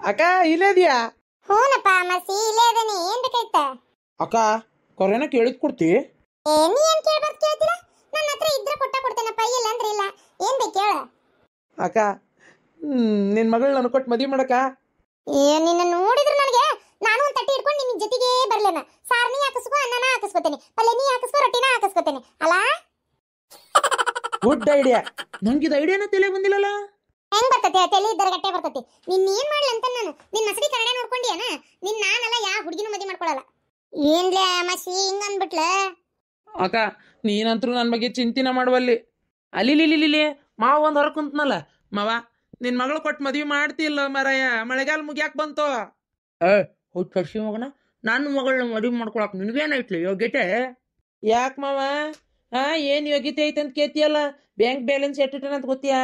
ಅಕ್ಕ ಇಲ್ಲೇ ಇದೆಯಾ? ಹೂನಪ್ಪ ಮಸಿ ಇಲ್ಲೇ ಇದೇನಿ. ಏನ್ ಬೇಕಾಯ್ತ? ಅಕ್ಕ ಕೊರೋನಾ ಕೇಳಿದ್ ಕೊಡ್ತಿ? ನೀ ಏನ್ ಕೇಳ್ಬಾರ್ದು ಕೇಳ್ತೀರಾ? ನನ್ನ ಹತ್ರ ಇದ್ರೆ ಕೊಡ್ತೇನಪ್ಪ, ಇಲ್ಲ ಅಂದ್ರೆ ಇಲ್ಲ. ಏನ್ ಬೇಕು ಹೇಳ? ಅಕ್ಕ ನಿನ್ ಮಗಳು ನನ್ ಕೊಟ್ಟು ಮದುವೆ ಮಾಡಕ್ಕ? ನಿನ್ನ ನೋಡಿದ್ರೆ ನನಗೆ ನಾನು ಒಂದು ತಟ್ಟಿ ಇಟ್ಕೊಂಡು ನಿನ್ನ ಜೊತೆಗೆ ಬರ್ಲೇನ. ಸಾರ್ನಿ ಹಾಕಿಸ್ಕೊ, ಅನ್ನನ ಹಾಕಿಸ್ಕೊತೇನೆ, ಪಲ್ಯ ನೀ ಹಾಕಿಸ್ಕೊ, ರೊಟ್ಟಿನ ಹಾಕಿಸ್ಕೊತೇನೆ ಅಲ್ಲ. Good idea. ನಂಗಿದ ಐಡಿಯಾನ ತಲೆ ಬಂದಿಲ್ಲಲ್ಲ. ಹೆಂಗ್ ಬರ್ತತಿ? ತಲೆ ಇದ್ದರ ಗಟ್ಟೆ ಬರ್ತತಿ. ನಿನ್ನ ಏನ್ ಮಾಡ್ಲಿ ಅಂತ ನಾನು ನಿನ್ನ ಮಸಡಿ ಕನ್ನಡ ನೋಡ್ಕೊಂಡಿಯೇನ? ನಿನ್ನ ನಾನಲ್ಲ ಯಾವ ಹುಡುಗಿನೂ ಮದುವೆ ಮಾಡ್ಕೊಳಲ್ಲ. ಏನ್ಲೇ ಮಸಿ ಹಿಂಗ ಅಂದ್ಬಿಟ್ಲ? ಅಕ್ಕ ನೀನಂತರೂ ನನ್ನ ಬಗ್ಗೆ ಚಿಂತಿನ ಮಾಡುವಲ್ಲಿ. ಅಲ್ಲಿ ಮಾವ ಒಂದು ಹೊರ ಕುಂತ್ನಲ್ಲ, ಮಾವ ನಿನ್ ಮಗಳು ಕೊಟ್ಟು ಮದುವೆ ಮಾಡ್ತಿಲ್ಲ ಮಾರಾಯ, ಮಳೆಗಾಲ ಮುಗ್ಯಾಕ್ ಬಂತು. ಹೌದು ಕರ್ಸಿ ಮಗನ, ನನ್ನ ಮಗಳನ್ನ ಮದುವೆ ಮಾಡ್ಕೊಳಕ್ ನಿನಗೇನೈತ್ಲಿ ಯೋಗ್ಯತೆ? ಯಾಕೆ ಮಾವ? ಏನು ಯೋಗ್ಯತೆ ಐತೆ ಅಂತ ಕೇಳ್ತೀಯಲ್ಲ? ಬ್ಯಾಂಕ್ ಬ್ಯಾಲೆನ್ಸ್ ಎಟ್ಟಿಟ್ಟನ ಅಂತ ಗೊತ್ತೀಯಾ?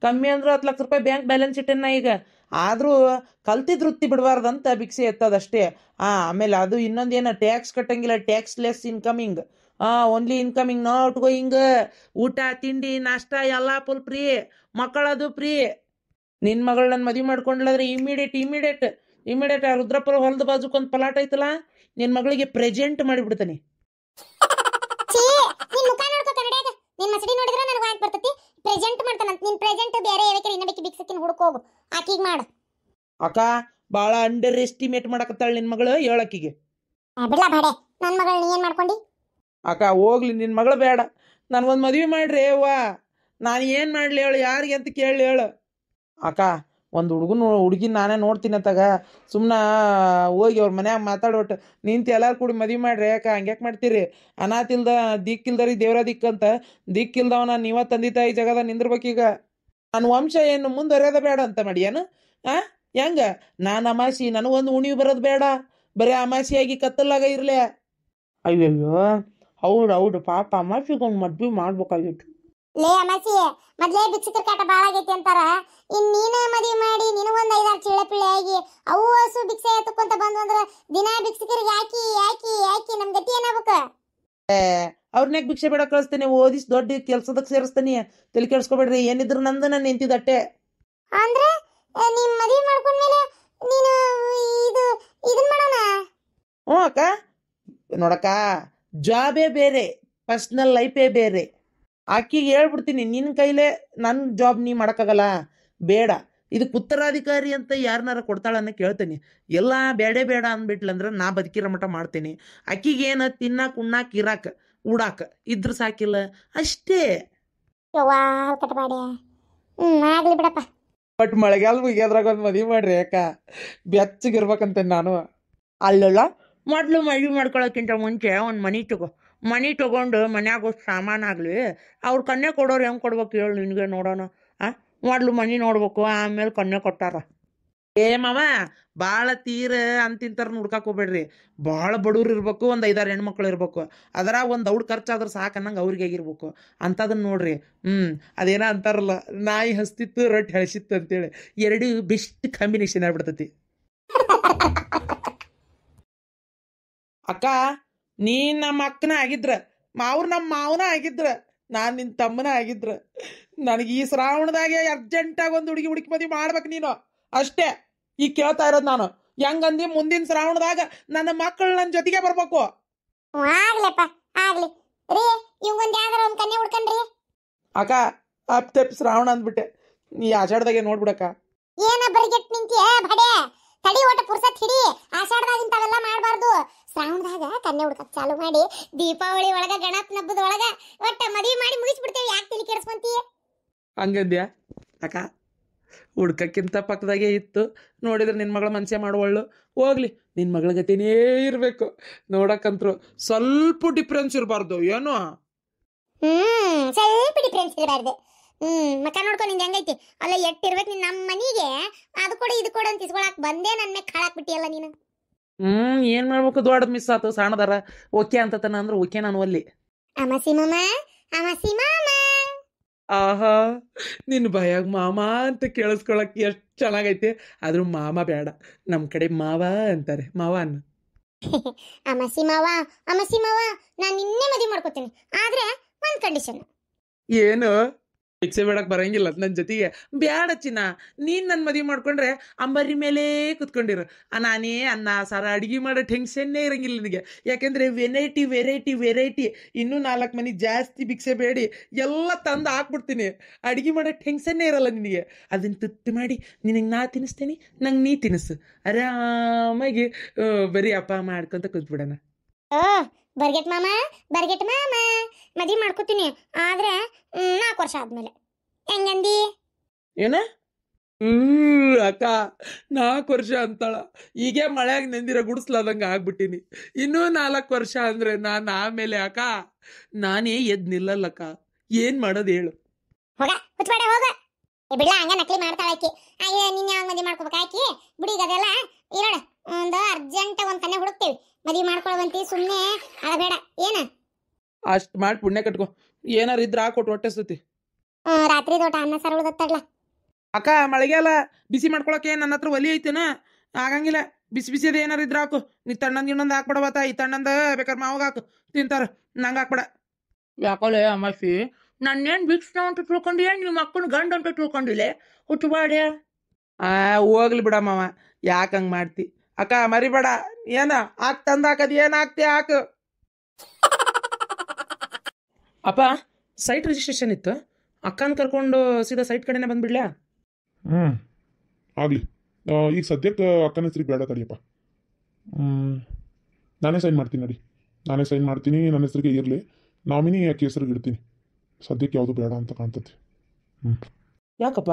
ಕಮ್ಮಿ ಅಂದ್ರೆ 10 ಲಕ್ಷ ರೂಪಾಯಿ ಬ್ಯಾಂಕ್ ಬ್ಯಾಲೆನ್ಸ್ ಇಟ್ಟನ ಈಗ. ಆದರೂ ಕಲ್ತಿದ್ ವೃತ್ತಿ ಬಿಡಬಾರ್ದಂತ ಭಿಕ್ಷೆ ಎತ್ತದಷ್ಟೇ. ಆಮೇಲೆ ಅದು ಇನ್ನೊಂದೇನ, ಟ್ಯಾಕ್ಸ್ ಕಟ್ಟಂಗಿಲ್ಲ, tax less incoming. Only incoming, not going. ಊಟ ತಿಂಡಿ ನಾಷ್ಟ ಎಲ್ಲ ಫುಲ್ ಫ್ರೀ, ಮಕ್ಕಳದು ಫ್ರೀ. ನಿನ್ನ ಮಗಳು ನನ್ನ ಮದುವೆ ಮಾಡ್ಕೊಂಡ್ಲಾದ್ರೆ ಇಮಿಡಿಯೇಟ್ ಆ ರುದ್ರಪುರ ಹೊಲದ ಬಾಜುಕೊಂದು ಪಲಾಟ್ ಐತಲ್ಲ, ನಿನ್ನ ಮಗಳಿಗೆ ಪ್ರೆಸೆಂಟ್ ಮಾಡಿಬಿಡ್ತಾನೆ. ನಿನ್ ಮುಖ ನೋಡ್ಕೋ ಕನ್ನಡಿಯಾಗ. ನಿನ್ ಮಸಡಿ ನೋಡಿದ್ರೆ ನನಗೆ ವಾಂಟ್ ಬರ್ತತಿ. ಪ್ರೆಸೆಂಟ್ ಮಾಡ್ತಾನಂತ. ನಿನ್ ಪ್ರೆಸೆಂಟ್ ಬೇರೆ ಯಾವಕ್ಕೆ ಇನ್ನಬೇಕು ಬಿಕ್ಸಕ್ಕಿನ ಹುಡುಕೋಗು. ಆಕಿಗೆ ಮಾಡು. ಅಕ್ಕ ಭಾಳ ಅಂಡರ್ ಎಸ್ಟಿಮೇಟ್ ಮಾಡಕತ್ತಾಳ ನಿನ್ನ ಮಗಳು, ಹೇಳಕ್ಕಿಗೆ. ಬಿಡ್ಲಾ ಬಾಡೆ, ನನ್ನ ಮಗಳು ನೀ ಏನ್ ಮಾಡ್ಕೊಂಡಿ? ಅಕ್ಕ ಹೋಗ್ಲಿ, ನಿನ್ನ ಮಗಳು ಬೇಡ, ನನಗೊಂದು ಮದುವೆ ಮಾಡ್ರಿ ಅವ್ವ. ನಾನು ಏನು ಮಾಡಲಿ ಹೇಳು, ಯಾರಿಗೆ ಅಂತ ಕೇಳಿ ಹೇಳು. ಅಕ್ಕ ಒಂದು ಹುಡುಗಿನ ನಾನೇ ನೋಡ್ತೀನಿ ಅಂತಾಗ ಸುಮ್ಮನೆ ಹೋಗಿ ಅವ್ರ ಮನ್ಯಾಗ ಮಾತಾಡೋಟ್ಟು ನಿಂತು ಎಲ್ಲರೂ ಕೂಡಿ ಮದುವೆ ಮಾಡ್ರಿ. ಯಾಕೆ ಹಂಗ್ಯಾಕೆ ಮಾಡ್ತೀರಿ? ಅನಾಥಿಲ್ದ ದಿಕ್ಕಿಲ್ದರಿ ದೇವ್ರ ದಿಕ್ಕಂತ, ದಿಕ್ಕಿಲ್ದವನ ನೀವ ತಂದೆ ತಾಯಿ ಜಗದ ನಿಂದಿರ್ಬೇಕೀಗ. ನನ್ನ ವಂಶ ಏನು ಮುಂದುವರೆಯೋದ ಬೇಡ ಅಂತ ಮಾಡಿ ಏನು? ಹೆಂಗ ನಾನು ಅಮಾಸಿ, ನನಗೊಂದು ಉಣಿವು ಬರೋದು ಬೇಡ, ಬರೀ ಅಮಾಸಿಯಾಗಿ ಕತ್ತಲಾಗ ಇರಲಿ. ಅಯ್ಯಯ್ಯೋ ಹೌದು ಪಾಪ, ಅಮಾಸಿಗೊಂದು ಮದ್ವೆ ಮಾಡ್ಬೇಕಾಗಿತ್ತು. ಲೇ ಅಮಾಸಿ, ಮೊದ್ಲೇ ಭಿಕ್ಷುಕರ ಕಾಟ ಬಾಳ ಆಗೈತಿ ಅಂತಾರ. ನೀನ ಮದುವೆ ಮಾಡಿ ನಿನಗೊಂದು 5-6 ಚಿಳ್ಳೆ ಪಿಳ್ಳೆ ಆಗಿ ಅವು ಹಸು ಭಿಕ್ಷೆ ಎತ್ತಕೊಂತ ಬಂದ್ವಂದ್ರ ದಿನ ಭಿಕ್ಷುಕರಿಗೆ ಯಾಕಿ ನಮ್ ಗತಿ ಏನಾಗ್ಬೇಕ? ಅವ್ರನ್ಯಾಗ ಭಿಕ್ಷೆ ಬೇಡ ಕಳಿಸ್ತೇನೆ, ಓದಿಸಿ ದೊಡ್ಡ ಕೆಲ್ಸದಕ್ಕೆ ಸೇರಿಸ್ತಾನೆ. ತಲೆ ಕೆಡಿಸ್ಕೊಬೇಡ್ರಿ, ಏನಿದ್ರು ನಂದು ನಾನು ನಿಂತಿದ್ದಟ್ಟೆ. ಅಂದ್ರೆ ನಿಮ್ ಮದುವೆ ಮಾಡ್ಕೊಂಡ್ಮೇಲೆ ನೀನು ಇದನ್ ಮಾಡೋಣ? ಅಕ್ಕ ನೋಡಕ್ಕ, ಜಾಬೇ ಬೇರೆ, ಪರ್ಸ್ನಲ್ ಲೈಫೇ ಬೇರೆ. ಆಕಿಗೆ ಹೇಳ್ಬಿಡ್ತೀನಿ, ನಿನ್ನ ಕೈಲೇ ನನ್ನ ಜಾಬ್ ನೀ ಮಾಡೋಕ್ಕಾಗಲ್ಲ, ಬೇಡ. ಇದಕ್ಕೆ ಉತ್ತರಾಧಿಕಾರಿ ಅಂತ ಯಾರನ್ನಾರ ಕೊಡ್ತಾಳನ್ನ ಕೇಳ್ತೀನಿ. ಎಲ್ಲ ಬೇಡ ಅಂದ್ಬಿಟ್ಲಂದ್ರೆ ನಾ ಬದುಕಿರೋ ಮಟ್ಟ ಮಾಡ್ತೀನಿ. ಆಕಿಗೇನು ತಿನ್ನಾಕ ಉಣ್ಣಾಕ ಇರಾಕ ಉಡಾಕ ಇದ್ರ ಸಾಕಿಲ್ಲ ಅಷ್ಟೇ. ಆಗ್ಲಿ ಬಿಡಪ್ಪ. ಬಟ್ ಮಳೆಗಾಲ ಮುಗಿಯೋದ್ರಾಗ ಒಂದು ಮದುವೆ ಮಾಡ್ರಿ ಅಕ್ಕ, ಬೆಚ್ಚಗಿರ್ಬೇಕಂತ ನಾನು. ಅಲ್ಲಲ್ಲ, ಮೊದಲು ಮದುವೆ ಮಾಡ್ಕೊಳಕ್ಕಿಂತ ಮುಂಚೆ ಒಂದು ಮನೆ ತಗೊಂಡು ಮನ್ಯಾಗ ಸಾಮಾನಾಗಲಿ ಅವ್ರ ಕನ್ಯೆ ಕೊಡೋರು ಹೆಂಗೆ ಕೊಡ್ಬೇಕು ಹೇಳು ನಿನಗೆ ನೋಡೋಣ. ಮೊದಲು ಮನೆ ನೋಡ್ಬೇಕು, ಆಮೇಲೆ ಕನ್ಯೆ ಕೊಟ್ಟಾರ. ಮಾವ ಭಾಳ ತೀರ ಅಂತಿಂತಾರ ಹುಡ್ಕಾಕ್ ಹೋಗ್ಬೇಡ್ರಿ. ಭಾಳ ಬಡವ್ರು ಇರ್ಬೇಕು, ಒಂದು 5-6 ಹೆಣ್ಮಕ್ಳು ಇರ್ಬೇಕು, ಅದರಾಗ ಒಂದು ದೌಡ್ ಖರ್ಚಾದ್ರೆ ಸಾಕು ಅನ್ನಂಗೆ ಅವ್ರಿಗೆ ಆಗಿರ್ಬೇಕು ಅಂಥದನ್ನ ನೋಡ್ರಿ. ಅದೇನ ಅಂತಾರಲ್ಲ, ನಾಯಿ ಹಸ್ತಿತ್ತು ರೊಟ್ಟಿ ಹಳಸಿತ್ತು ಅಂತೇಳಿ, ಎರಡು ಬೆಸ್ಟ್ ಕಾಂಬಿನೇಷನ್ ಆಗ್ಬಿಡ್ತತಿ. ಅಕ್ಕ ನೀನ್ ನಮ್ಮ ಅಕ್ಕನ ಆಗಿದ್ರ, ಅವ್ರು ನಮ್ಮ ಮಾವನ ಆಗಿದ್ರ, ನಾನು ನಿನ್ನ ತಮ್ಮನ ಆಗಿದ್ರ, ನನಗೆ ಈ ಶ್ರಾವಣದಾಗೆ ಅರ್ಜೆಂಟಾಗಿ ಒಂದು ಹುಡುಕಿ ಮದುವೆ ಮಾಡ್ಬೇಕು ನೀನು ಅಷ್ಟೇ. ಈಗ ಕೇಳ್ತಾ ಇರೋದು ನಾನು, ಹೆಂಗಂದಿ ಮುಂದಿನ ಶ್ರಾವಣದಾಗ ನನ್ನ ಮಕ್ಕಳು ನನ್ನ ಜೊತೆಗೆ ಬರ್ಬೇಕು. ಆಗ್ಲಪ್ಪ ಆಗ್ಲಿ ರೀ. ಇವಂಗೊಂದು ಯಾವ್ದಾರ ಒಂದು ಕನ್ಯೆ ಹುಡ್ಕನ್ರಿ. ಅಕ್ಕ ಅಪ್ ಶ್ರಾವಣ ಅಂದ್ಬಿಟ್ಟೆ, ನೀ ಆಷಾಢದಾಗೆ ನೋಡ್ಬಿಡಕ್ಕ. ಏನ ಬರಿಗೆಟ್ ನಿಂತಿಯ ಬಡೆ? ತಡಿ ಒಟ್ಟ ಪುರ್ಸತ್ ಹಿಡಿ. ಆಷಾಢದಾಗ ಇಂಥವೆಲ್ಲ ಮಾಡಬಾರ್ದು. ಶ್ರಾವಣದಾಗ ಕನ್ಯೆ ಹುಡ್ಕಕ್ ಚಾಲು ಮಾಡಿ ದೀಪಾವಳಿ ಒಳಗ ಗಣಪನ ಹಬ್ಬದ ಒಳಗ ಒಟ್ಟ ಮದುವೆ ಮಾಡಿ ಮುಗಿಸ್ಬಿಡ್ತೇವೆ. ಯಾಕೆ ತಲೆ ಕೆಡಿಸ್ಕೊಂತೀಯ? ಹಂಗಂದ್ಯಾ ಅಕ್ಕ? ಹುಡ್ಕಕ್ಕಿಂತ ಪಕ್ಕದಾಗೆ ಇತ್ತು, ನೋಡಿದ್ರೆ ನಿನ್ನ ಮಗಳ ಮನಸ್ಸೇ ಮಾಡುವಳ್ಳು. ಹೋಗ್ಲಿ, ನಿನ್ನ ಮಗಳ ಗತಿನೇ ಇರಬೇಕು ನೋಡಕ್ಕಂತ್ರು. ಸ್ವಲ್ಪ ಡಿಫ್ರೆನ್ಸ್ ಇರಬಾರ್ದು ಏನು? ಸ್ವಲ್ಪ ಡಿಫ್ರೆನ್ಸ್ ಇರಬಾರ್ದು. ಮಕ್ಕ ನೋಡ್ಕೊ ನಿಂದ ಹೆಂಗೈತಿ. ಅಲ್ಲ ಎಟ್ಟಿರ್ಬೇಕು ನೀನು ನಮ್ಮ ಮನೆಗೆ. ಅದು ಕೊಡು ಇದು ಕೊಡು ಅಂತ ಇಸ್ಕೊಳಕ್ ಬಂದೇ ನನ್ನ ಮೇಲೆ ಕಾಳಾಕ್ ಬಿಟ್ಟಿಯಲ್ಲ ನೀನು. ಏನು ಮಾಡ್ಬೇಕು, ದೊಡ್ಡದು ಮಿಸ್ ಆಯ್ತು. ಸಣ್ಣದಾರ ಓಕೆ ಅಂತತನ ಅಂದ್ರೆ ಓಕೆ ನಾನು ಅಲ್ಲಿ. ಅಮಾಸಿ ಮಾಮ, ಅಮಾಸಿ ಮಾಮ. ಆಹಾ, ನಿನ್ನ ಭಯಾಗ ಮಾಮ ಅಂತ ಕೇಳಿಸ್ಕೊಳಕ್ ಎಷ್ಟು ಚೆನ್ನಾಗೈತೆ. ಆದ್ರೂ ಮಾಮ ಬೇಡ, ನಮ್ಮ ಕಡೆ ಮಾವ ಅಂತಾರೆ, ಮಾವ ಅನ್ನ. ಅಮಾಸಿ ಮಾವ, ಅಮಾಸಿ ಮಾವ, ನಾನು ನಿನ್ನೆ ಮದುವೆ ಮಾಡ್ಕೋತೀನಿ. ಆದ್ರೆ ಒಂದು ಕಂಡೀಷನ್. ಏನು? ಭಿಕ್ಷೆ ಬೇಡಕ್ ಬರಂಗಿಲ್ಲ ನನ್ನ ಜೊತೆಗೆ. ಬ್ಯಾಡ ಚಿನ್ನ, ನೀನ್ ನನ್ನ ಮದುವೆ ಮಾಡ್ಕೊಂಡ್ರೆ ಅಂಬರಿ ಮೇಲೆ ಕುತ್ಕೊಂಡಿರು. ನಾನೇ ಅನ್ನ ಸಾರ ಅಡಿಗೆ ಮಾಡೋ ಟೆನ್ಷನ್ನೇ ಇರಂಗಿಲ್ಲ ನಿನಗೆ. ಯಾಕೆಂದ್ರೆ ವೆರೈಟಿ ವೆರೈಟಿ ವೆರೈಟಿ ಇನ್ನೂ 4 ಮನೆ ಜಾಸ್ತಿ ಭಿಕ್ಷೆ ಬೇಡಿ ಎಲ್ಲ ತಂದು ಹಾಕ್ಬಿಡ್ತೀನಿ. ಅಡಿಗೆ ಮಾಡೋ ಟೆನ್ಷನ್ನೇ ಇರಲ್ಲ ನಿನಗೆ. ಅದನ್ನ ತುತ್ತು ಮಾಡಿ ನಿನಗೆ ನಾ ತಿನ್ನಿಸ್ತೀನಿ, ನಂಗೆ ನೀ ತಿನ್ನಿಸು. ಆರಾಮಾಗಿ ಬರೀ ಅಪ್ಪ ಮಾಡ್ಕೊಂತ ಕುಂತ್ಬಿಡೋಣ. ಓ ಬರ್ಗೆಟ್ ಮಾಮ, ಬರ್ಗೆಟ್ ಮಾಮ, ಮದುವೆ ಮಾಡ್ಕೊತೀನಿ ಆದ್ರೆ 4 ವರ್ಷ ಆದ್ಮೇಲೆ. ಹೆಂಗಂದಿ? ಏನ ಅಕ್ಕ 4 ವರ್ಷ ಅಂತಾಳ. ಈಗ ಮಳೆಯಾಗ ನೆಂದಿರೋ ಗುಡಿಸ್ಲಾದಂಗ ಆಗ್ಬಿಟ್ಟಿನಿ. ಇನ್ನೂ 4 ವರ್ಷ ಅಂದ್ರೆ ನಾನು ಆಮೇಲೆ ಅಕ್ಕ ನಾನೇ ಎದ್ ನಿಲ್ಲಲ್ಲಕ್ಕ. ಏನ್ ಮಾಡೋದು ಹೇಳು? ಹೋಗ ಹುಚ್ಚಬೇಡ ಹೋಗ. ಬಿಡ್ಲ ಹಂಗ ನಕಲಿ ಮಾಡ್ತಾಳ ಆಕಿ. ನಿನ್ನ ಯಾವಾಗ ಮದುವೆ ಮಾಡ್ಕೋಬೇಕು ಆಕಿ? ಬಿಡಿ ಈಗ ಅದೆಲ್ಲ ಇರೋಣ. ಒಂದು ಅರ್ಜೆಂಟ್ ಒಂದ್ ಕನ್ನೆ ಹುಡುಕ್ತೇವಿ, ಮದುವೆ ಮಾಡ್ಕೊಳ್ವಂತಿ. ಸುಮ್ಮನೆ ಅಳಬೇಡ ಏನ. ಅಷ್ಟ್ ಮಾಡಿ ಪುಣ್ಯ ಕಟ್ಕೊ. ಏನಾರ ಇದ್ರ ಹಾಕೊಟ್ಟು ಹೊಟ್ಟೆ ಸತಿ. ರಾತ್ರಿ ದೊಡ್ಡ ಅನ್ನ ಸಾರು ಉಳ್ದತ್ತಡ್ಲ. ಅಕ್ಕ ಮಳೆಗೆಲ್ಲ ಬಿಸಿ ಮಾಡ್ಕೊಳಕ್ಕೆ ನನ್ನ ಹತ್ರ ಒಲಿ ಐತೇನ? ಆಗಂಗಿಲ್ಲ. ಬಿಸಿ ಬಿಸಿದ ಏನಾರ ಇದ್ರ ಹಾಕು. ನೀ ತಣ್ಣಂದ್ ಇನ್ನೊಂದು ಹಾಕ್ಬಿಡಬತ್ತ. ಈ ತಣ್ಣಂದ ಬೇಕಾದ್ರೆ ಮಾವಾಗ ಹಾಕು, ತಿಂತಾರ. ನಂಗೆ ಹಾಕ್ಬಿಡ. ಯಾಕೋಲೆ ಅಮಾಸಿ, ನಾನೇನು ಭಿಕ್ಷ ಅಂತ ತಿಳ್ಕೊಂಡಿಯ? ನಿಮ್ಮ ಮಕ್ಕಳು ಗಂಡ ಅಂತ ತಿಳ್ಕೊಂಡಿಲ್ಲ? ಹುಟ್ಟುಬಾಡ್ಯ. ಹೋಗ್ಲಿ ಬಿಡ ಮಾವ, ಯಾಕೆ ಹಂಗೆ ಮಾಡ್ತಿ? ಅಕ್ಕ ಮರಿಬೇಡ. ಏನ ಹಾಕ್ ತಂದು ಹಾಕದ್ ಏನು ಹಾಕ್ತಿ ಹಾಕು. ಅಪ್ಪ ಸೈಟ್ ರಿಜಿಸ್ಟ್ರೇಷನ್ ಇತ್ತು, ಅಕ್ಕನ ಕರ್ಕೊಂಡು ಸೀದಾ ಸೈಟ್ ಕಡೆನೇ ಬಂದ್ಬಿಡ್ಲ್ಯಾ? ಆಗಲಿ. ಈಗ ಸದ್ಯಕ್ಕೆ ಅಕ್ಕನ ಹೆಸ್ರಿಗೆ ಬೇಡ ತಡಿಯಪ್ಪ. ನಾನೇ ಸೈನ್ ಮಾಡ್ತೀನಿ ನಡಿ. ನಾನೇ ಸೈನ್ ಮಾಡ್ತೀನಿ. ನನ್ನ ಹೆಸರಿಗೆ ಇರಲಿ. ನಾಮಿನಿ ಆಕೆ ಹೆಸ್ರಿಗೆ ಇಡ್ತೀನಿ. ಸದ್ಯಕ್ಕೆ ಯಾವುದು ಬೇಡ ಅಂತ ಕಾಣ್ತತಿ. ಯಾಕಪ್ಪ?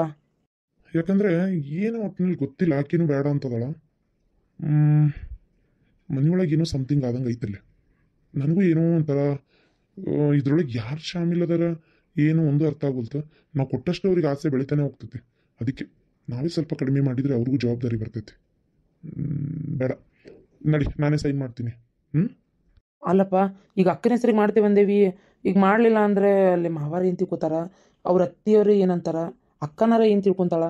ಯಾಕಂದರೆ ಏನೋ ಒಟ್ಟಿನಲ್ಲಿ ಗೊತ್ತಿಲ್ಲ, ಆಕೆನೂ ಬೇಡ ಅಂತದಳ. ಮನೆಯೊಳಗೆ ಏನೋ ಸಮಥಿಂಗ್ ಆದಂಗೆ ಐತಲ್ಲಿ. ನನಗೂ ಏನೋ ಒಂಥರ ಇದ್ರೊಳಗೆ ಯಾರು ಶಾಮಿಲ್ ಅದಾರ ಏನು ಒಂದು ಅರ್ಥ ಆಗೋಲ್ತು. ನಾವು ಕೊಟ್ಟಷ್ಟು ಅವ್ರಿಗೆ ಆಸೆ ಬೆಳಿತಾನೆ ಹೋಗ್ತೈತಿ. ಅದಕ್ಕೆ ನಾವೇ ಸ್ವಲ್ಪ ಕಡಿಮೆ ಮಾಡಿದರೆ ಅವ್ರಿಗೂ ಜವಾಬ್ದಾರಿ ಬರ್ತೈತಿ. ಬೇಡ ನಡಿ, ನಾನೇ ಸೈನ್ ಮಾಡ್ತೀನಿ. ಅಲ್ಲಪ್ಪ, ಈಗ ಅಕ್ಕನ ಹೆಸ್ರಿಗೆ ಮಾಡ್ತೀವಿ ಅಂದೇವಿ. ಈಗ ಮಾಡಲಿಲ್ಲ ಅಂದರೆ ಅಲ್ಲಿ ಮಾವಾರ ಏನು ತಿಳ್ಕೊತಾರ? ಅವ್ರ ಅತ್ತಿಯವರು ಏನಂತಾರ? ಅಕ್ಕನಾರ ಏನು ತಿಳ್ಕೊತಾಳ?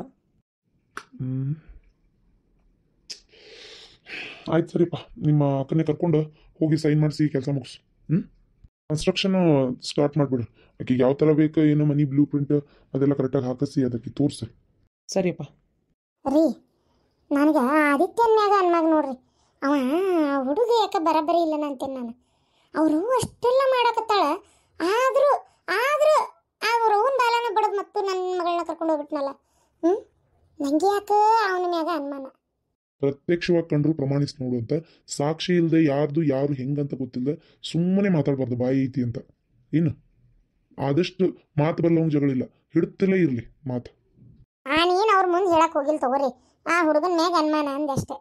ಆಯ್ತು ಸರಿಪ್ಪ, ನಿಮ್ಮ ಅಕ್ಕನೇ ಕರ್ಕೊಂಡು ಹೋಗಿ ಸೈನ್ ಮಾಡಿಸಿ ಕೆಲಸ ಮುಗಿಸು. Construction start ಮಾಡಿಬಿಡ್ರಿ. ಆಕೆಗೆ ಯಾವ ಥರ ಬೇಕು ಏನು ಮನಿ ಬ್ಲೂ ಪ್ರಿಂಟ್ ಅದೆಲ್ಲ ಕರೆಕ್ಟಾಗಿ ಹಾಕಿಸಿ ಅದಕ್ಕೆ ತೋರಿಸಿ. ಸರಿಯಪ್ಪ. ರೀ ನನಗೆ ಆದಿತ್ಯನ ಮ್ಯಾಗ ಅನ್ಮಾಗ ನೋಡ್ರಿ. ಅವ ಹುಡುಗ ಯಾಕೆ ಬರಬರಿ ಇಲ್ಲ ಅಂತೇನೆ ನಾನು. ಅವರು ಅಷ್ಟೆಲ್ಲ ಮಾಡಕತ್ತಾಳ, ಆದರೂ ಆದರೂ ಅವ್ರ ಅವನ ಬಾಲನ ಬಡದು ಮತ್ತು ನನ್ನ ಮಗಳನ್ನ ಕರ್ಕೊಂಡು ಹೋಗ್ಬಿಟ್ನಲ್ಲ. ನನಗೆ ಯಾಕೆ ಅವನ ಮ್ಯಾಗ ಅನುಮಾನ. ಪ್ರತ್ಯಕ್ಷವಾಗಿ ಕಂಡ್ರು ಪ್ರಮಾಣಿಸಿ ನೋಡು ಅಂತ. ಸಾಕ್ಷಿ ಇಲ್ಲದೆ ಯಾರು ಹೆಂಗಂತ ಗೊತ್ತಿಲ್ಲದೆ ಸುಮ್ಮನೆ ಮಾತಾಡಬಾರ್ದು. ಬಾಯಿ ಐತಿ ಅಂತ. ಏನು ಆದಷ್ಟು ಮಾತು ಬರಲವಂಗೆ ಜಗಳಿಲ್ಲ, ಹಿಡುತ್ತಲೇ ಇರಲಿ ಮಾತು. ನಾನೇನು ಅವ್ರ ಮುಂದೆ ಹೇಳಕ್ ಹೋಗಿಲ್ಲ ತಗೋರಿ. ಆ ಹುಡುಗನ ಮ್ಯಾಗ ಅನುಮಾನ ಅಂದಷ್ಟೇ.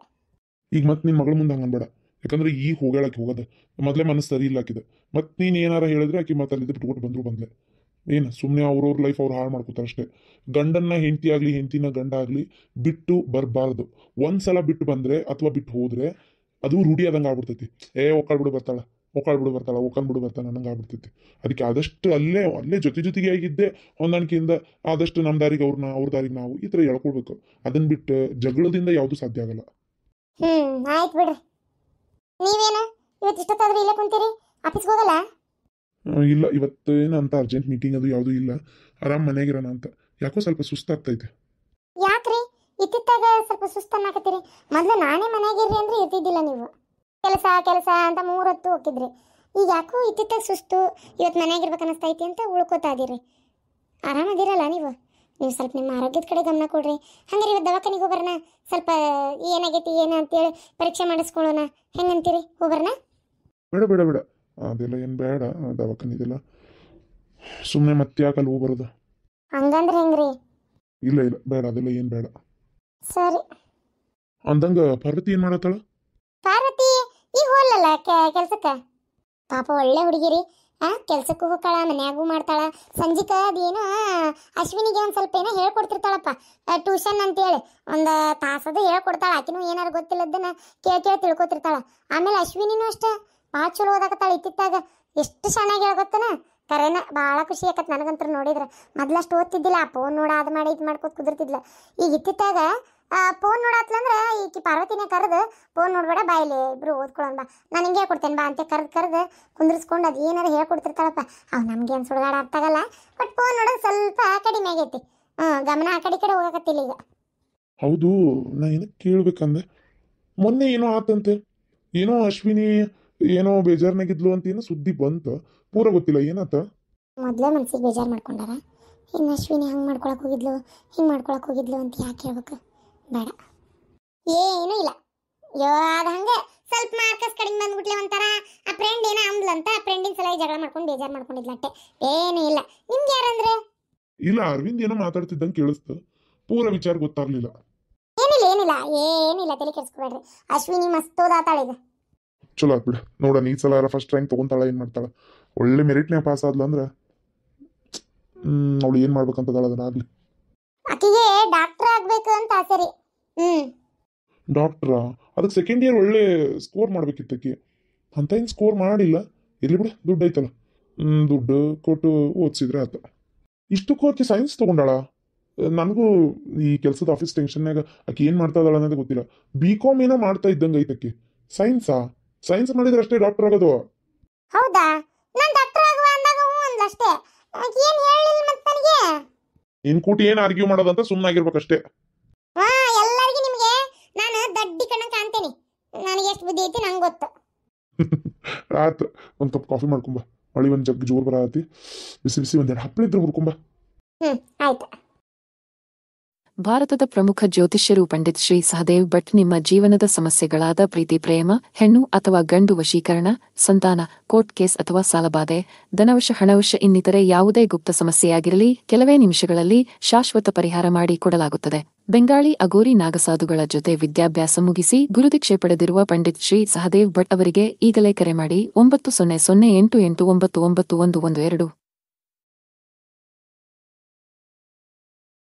ಈಗ ಮತ್ತೆ ನಿನ್ನ ಮಗಳ ಮುಂದೆ ಹಂಗೆ ಅನ್ಬೇಡ. ಯಾಕಂದ್ರೆ ಈಗ ಹೋಗ್ಯಾಳಕ್ಕೆ ಹೋಗೋದು ಮೊದಲೇ ಮನಸ್ಸು ಸರಿ ಇಲ್ಲ ಆಕಿದೆ. ಮತ್ತು ನೀನು ಏನಾರ ಹೇಳಿದ್ರೆ ಆಕೆ ಮತ್ತೆ ಅಲ್ಲಿದ್ದು ಬಿಟ್ಕೊಟ್ಟು ಬಂದ್ಲೆ ಏನು ಸುಮ್ಮನೆ ಅವ್ರವ್ರ ಲೈಫ್ ಅವ್ರು ಹಾಳು ಮಾಡ್ಕೋತಾರೆ ಅಷ್ಟೇ. ಗಂಡನ್ನ ಹೆಂಡತಿ ಆಗಲಿ ಹೆಂಡತಿನ ಗಂಡ ಆಗಲಿ ಬಿಟ್ಟು ಬರಬಾರ್ದು. ಒಂದ್ಸಲ ಬಿಟ್ಟು ಬಂದರೆ ಅಥವಾ ಬಿಟ್ಟು ಹೋದರೆ ಅದು ರೂಢಿ ಆದಂಗೆ ಆಗ್ಬಿಡ್ತೈತಿ. ಒಕ್ಕಾಳ್ಬಿಡು ಬರ್ತಾಳೆ ಒಕ್ಕಂದ್ಬಿಡು ಬರ್ತಾಳೆ ಅನ್ನಂಗೆ ಆಗ್ಬಿಡ್ತೈತಿ. ಅದಕ್ಕೆ ಆದಷ್ಟು ಅಲ್ಲೇ ಜೊತೆಗೆ ಆಗಿದ್ದೆ ಹೊಂದಾಣಿಕೆಯಿಂದ ಆದಷ್ಟು ನಮ್ಮ ದಾರಿಗೆ ಅವ್ರ ದಾರಿಗೆ ನಾವು ಈ ಥರ ಹೇಳ್ಕೊಳ್ಬೇಕು. ಅದನ್ನ ಬಿಟ್ಟು ಜಗಳದಿಂದ ಯಾವುದು ಸಾಧ್ಯ ಆಗಲ್ಲ. ಆಯ್ತು ಬಿಡ್ರಿ. ನೀವೇನು ಇವತ್ತು ಇಷ್ಟೊತ್ತಾದ್ರೂ ಇಲ್ಲೇ ಕುಂತೀರಿ? ಆಫೀಸ್ಗೆ ಹೋಗಲ್ಲ? ಇಲ್ಲ, ಇವತ್ತು ಏನು ಅಂತ ಅರ್ಜೆಂಟ್ ಮೀಟಿಂಗ್ ಅದು ಯಾವುದೂ ಇಲ್ಲ. ಆರಾಮ್ ಮನೆಗಿರೋಣ ಅಂತ. ಯಾಕೋ ಸ್ವಲ್ಪ ಸುಸ್ತಾಗ್ತೈತೆ. ಯಾಕ್ರಿ ಇತ್ತಿತ್ತಾಗ ಸ್ವಲ್ಪ ಸುಸ್ತನ್ನಾಕತ್ತೀರಿ? ಮೊದಲು ನಾನೇ ಮನೆಯಾಗಿರ್ರಿ ಅಂದ್ರೆ ಇರ್ತಿದ್ದಿಲ್ಲ ನೀವು. ಕೆಲಸ ಅಂತ 3 ಹೊತ್ತು ಹೋಗಿದ್ರಿ. ಈಗ ಯಾಕೋ ಇತ್ತಿತ್ತಾಗ ಸುಸ್ತು, ಇವತ್ತು ಮನೆಯಾಗಿರ್ಬೇಕು ಅನ್ನಿಸ್ತೈತಿ ಅಂತ ಉಳ್ಕೋತಾ ಇದೀರಿ. ಆರಾಮದಿರಲ್ಲ ನೀವು ಸ್ವಲ್ಪ ನಿಮ್ಮ ಆರೋಗ್ಯದ ಕಡೆ ಗಮನ ಕೊಡ್ರಿ. ಹಂಗಾರೆ ಇವತ್ತು ದವಾಖಾನಿಗೆ ಹೋಗ್ಬರೋಣ. ಸ್ವಲ್ಪ ಏನಾಗೈತಿ ಏನು ಅಂತೇಳಿ ಪರೀಕ್ಷೆ ಮಾಡಿಸ್ಕೊಳ್ಳೋಣ. ಹೆಂಗಂತೀರಿ? ಹೋಗ್ಬರೋಣ? ಬೇಡ ಅದೆಲ್ಲ ಏನು ಬೇಡ. ದವಾಖಾನಿದೆಲ್ಲ ಸುಮ್ಮನೆ ಮತ್ತೆ ಯಾಕಲ್ಲಿ ಹೋಗ್ಬರೋದು? ಹಂಗಂದ್ರೆ ಹೆಂಗ್ರಿ? ಇಲ್ಲ ಬೇಡ, ಅದೆಲ್ಲ ಏನು ಬೇಡ. ಸರಿ ಅಂದಂಗ ಪಾರ್ವತಿ ಏನು ಮಾಡತ್ತಾಳ? ಪಾರ್ವತಿ ಈಗ ಹೋಗಲ್ಲ ಕೆಲ್ಸಕ್ಕೆ. ಪಾಪ ಒಳ್ಳೆ ಹುಡುಗಿರಿ. ಕೆಲ್ಸಕ್ಕೂ ಹೋಗ್ತಾಳ, ಮನ್ಯಾಗೂ ಮಾಡ್ತಾಳ. ಸಂಜಿಕ ಅದೇನೋ ಅಶ್ವಿನಿಗೆ ಒಂದು ಸ್ವಲ್ಪ ಏನೋ ಹೇಳ್ಕೊಡ್ತಿರ್ತಾಳಪ್ಪ, ಟ್ಯೂಷನ್ ಅಂತೇಳಿ. ಒಂದು ತಾಸದು ಹೇಳ್ಕೊಡ್ತಾಳ. ಆಕಿನೂ ಏನಾರು ಗೊತ್ತಿಲ್ಲದನ್ನ ಕೇಳಿ ತಿಳ್ಕೊತಿರ್ತಾಳ. ಆಮೇಲೆ ಅಶ್ವಿನಿನೂ ಅಷ್ಟೇ ಭಾಳ ಚಲೋ ಓದಾಕತ್ತಾಳ. ಇತ್ತಿತ್ತಾಗ ಎಷ್ಟು ಚೆನ್ನಾಗಿ ಹೇಳ್ಕೊತಾನ. ಕರೆನ ಭಾಳ ಖುಷಿ ಆಕತ್ ನನಗಂತೂ ನೋಡಿದ್ರೆ. ಮೊದ್ಲಷ್ಟು ಓದ್ತಿದ್ದಿಲ್ಲ, ಫೋನ್ ನೋಡ ಅದು ಮಾಡಿ ಇದು ಮಾಡ್ಕೊತ ಕುದಿರ್ತಿದ್ಲ. ಈಗ ಇತ್ತಿತ್ತಾಗ ಫೋನ್ ನೋಡತ್ಲಂದ್ರ ಈಕಿ ಪಾರ್ವತಿನೇ ಕರೆದು ಫೋನ್ ನೋಡ್ಬೇಡ ಬಾಯಿಲಿ ಇಬ್ರು ಓದ್ಕೊಳ್ಳೋಣ ಬಾ ನಾನು ಹಿಂಗೆ ಹೇಳ್ಕೊಡ್ತೇನೆ ಬಾ ಅಂತ ಕರೆದು ಕುಂದ್ರಿಸ್ಕೊಂಡು ಅದು ಏನಾರ ಹೇಳ್ಕೊಡ್ತಿರ್ತಾಳಪ್ಪ ಅವ್ ನಮ್ಗೇನು ಸುಡುಗಾಡ ಅರ್ಥ ಆಗಲ್ಲ ಬಟ್ ಫೋನ್ ನೋಡೋದು ಸ್ವಲ್ಪ ಕಡಿಮೆ ಆಗೈತಿ ಗಮನ ಆ ಕಡೆ ಹೋಗಕತ್ತಿಲ್ಲ ಈಗ. ಹೌದು, ನಾ ಏನಕ್ಕೆ ಕೇಳ್ಬೇಕಂದೆ, ಮೊನ್ನೆ ಏನೋ ಆತಂತೆ, ಏನೋ ಅಶ್ವಿನಿ ಏನೋ ಬೇಜಾರ್ನಾಗಿದ್ಲು ಅಂತ ಏನೋ ಸುದ್ದಿ ಬಂತ, ಪೂರ ಗೊತ್ತಿಲ್ಲ ಏನಾತ. ಮೊದಲೇ ಮನ್ಸಿಗೆ ಬೇಜಾರು ಮಾಡ್ಕೊಂಡಾರ, ಇನ್ನು ಅಶ್ವಿನಿ ಹಂಗೆ ಮಾಡ್ಕೊಳಕ್ ಹೋಗಿದ್ಲು ಹಿಂಗೆ ಮಾಡ್ಕೊಳಕ್ ಹೋಗಿದ್ಲು ಅಂತ ಯಾಕೆ ಹೇಳ್ಬೇಕು, ಬೇಡ ಏನೂ ಇಲ್ಲ. ಯೋ ಅದು ಹಂಗೆ ಸ್ವಲ್ಪ ಮಾರ್ಕಸ್ ಕಡಿಮೆ ಬಂದ್ಬಿಟ್ಲೆ ಒಂಥರ ಆ ಫ್ರೆಂಡ್ ಏನೋ ಅಂದ್ಲು ಅಂತ ಆ ಫ್ರೆಂಡಿನ ಸಲ ಜಗಳ ಮಾಡ್ಕೊಂಡು ಬೇಜಾರು ಮಾಡ್ಕೊಂಡಿದ್ಲಟ್ಟೆ, ಏನೂ ಇಲ್ಲ. ನಿಮ್ಗೆ ಯಾರಂದ್ರೆ? ಇಲ್ಲ, ಅರವಿಂದ್ ಏನೋ ಮಾತಾಡ್ತಿದ್ದಂಗೆ ಕೇಳಿಸ್ತು, ಪೂರ ವಿಚಾರ ಗೊತ್ತಾಗ್ಲಿಲ್ಲ. ಏನಿಲ್ಲ ತಲೆ ಕೆಡಿಸ್ಕೊಬೇಡ್ರಿ, ಅಶ್ವಿನಿ ಮಸ್ತ್ ಓದಾತಾಳೆ ಈಗ. ಚಲೋ ಆತ್ ಬಿಡ, ನೋಡೋಣ ಈ ಸಲ ಫಸ್ಟ್ ರ್ಯಾಂಕ್ ತಗೊಂತಾಳ, ಏನ್ ಮಾಡ್ತಾಳ, ಒಳ್ಳೆ ಮೆರಿಟ್ನ್ಯಾಗ ಪಾಸ್ ಆದ್ಲ ಅಂದ್ರೆ ಅವಳು ಏನ್ ಮಾಡ್ಬೇಕಂತದಾಳ ಅದನ್ನಾಗ್ಲಿ. ಆಕಿಗೆ ಡಾಕ್ಟರ್ ಆಗ್ಬೇಕು ಅಂತ ಆಸೆ ರೀ. ಡಾಕ್ಟ್ರಾ? ಅದಕ್ಕೆ ಸೆಕೆಂಡ್ ಇಯರ್ ಒಳ್ಳೆ ಸ್ಕೋರ್ ಮಾಡ್ಬೇಕಿತ್ತಕ್ಕೆ, ಅಂತ ಏನು ಸ್ಕೋರ್ ಮಾಡಿಲ್ಲ. ಇರ್ಲಿ ಬಿಡ, ದುಡ್ಡು ಐತಲ್ಲ, ದುಡ್ಡು ಕೊಟ್ಟು ಓದಿಸಿದ್ರೆ ಆತ. ಇಷ್ಟಕ್ಕೂ ಆಕೆ ಸೈನ್ಸ್ ತಗೊಂಡಾಳ. ನನಗೂ ಈ ಕೆಲಸದ ಆಫೀಸ್ ಟೆನ್ಷನ್ನಾಗ ಆಕೆ ಏನು ಮಾಡ್ತಾ ಇದ್ದಾಳ ಅನ್ನೋದು ಗೊತ್ತಿಲ್ಲ. BCom ಏನೋ ಮಾಡ್ತಾ ಇದ್ದಂಗೆ ಐತಕ್ಕೆ. ಸೈನ್ಸ್ ಮಾಡಿದ್ರೆ ಅಷ್ಟೇ ಡಾಕ್ಟರ್ ಆಗೋದು. ಹೌದಾ? ನಾನು ಡಾಕ್ಟರ್ ಆಗುವ ಅಂದಾಗ ಹ್ಞೂ ಅಂದ್ಲ ಅಷ್ಟೇ, ಏನು ಹೇಳಿಲ್ಲ ಮತ್ತೆ ನನಗೆ. ಇನ್ ಕೂಟಿ ಏನು ಆರ್ಗ್ಯೂ ಮಾಡೋದಂತ ಸುಮ್ಮನಾಗಿರ್ಬೇಕಷ್ಟೇ. ಎಲ್ಲರಿಗೂ ನಿಮಗೆ ನಾನು ದಡ್ಡಿ ಕಣ್ಣ ಕಾಣ್ತೇನೆ, ನನಗೆ ಎಷ್ಟು ಬುದ್ಧಿ ಐತಿ ನಂಗೆ ಗೊತ್ತು. ಆಯ್ತು, ಒಂದು ಕಪ್ ಕಾಫಿ ಮಾಡ್ಕೊಂಬ, ಮಳಿ ಒಂದು ಜಗ್ ಜೋರು ಬರತಿ, ಬಿಸಿ ಬಿಸಿ ಒಂದೆರಡು ಹಪ್ಪಳಿದ್ರು ಹುಡ್ಕೊಂಬ. ಆಯ್ತು. ಭಾರತದ ಪ್ರಮುಖ ಜ್ಯೋತಿಷ್ಯರು ಪಂಡಿತ್ ಶ್ರೀ ಸಹದೇವ್ ಭಟ್ ನಿಮ್ಮ ಜೀವನದ ಸಮಸ್ಯೆಗಳಾದ ಪ್ರೀತಿ, ಪ್ರೇಮ, ಹೆಣ್ಣು ಅಥವಾ ಗಂಡು ವಶೀಕರಣ, ಸಂತಾನ, ಕೋರ್ಟ್ ಕೇಸ್ ಅಥವಾ ಸಾಲಬಾಧೆ, ಧನವಶ, ಹಣವಶ ಇನ್ನಿತರೆ ಯಾವುದೇ ಗುಪ್ತ ಸಮಸ್ಯೆಯಾಗಿರಲಿ ಕೆಲವೇ ನಿಮಿಷಗಳಲ್ಲಿ ಶಾಶ್ವತ ಪರಿಹಾರ ಮಾಡಿ ಕೊಡಲಾಗುತ್ತದೆ. ಬೆಂಗಾಳಿ ಅಗೋರಿ ನಾಗಸಾಧುಗಳ ಜೊತೆ ವಿದ್ಯಾಭ್ಯಾಸ ಮುಗಿಸಿ ಗುರುದೀಕ್ಷೆ ಪಡೆದಿರುವ ಪಂಡಿತ್ ಶ್ರೀ ಸಹದೇವ್ ಭಟ್ ಅವರಿಗೆ ಈಗಲೇ ಕರೆ ಮಾಡಿ 9008899112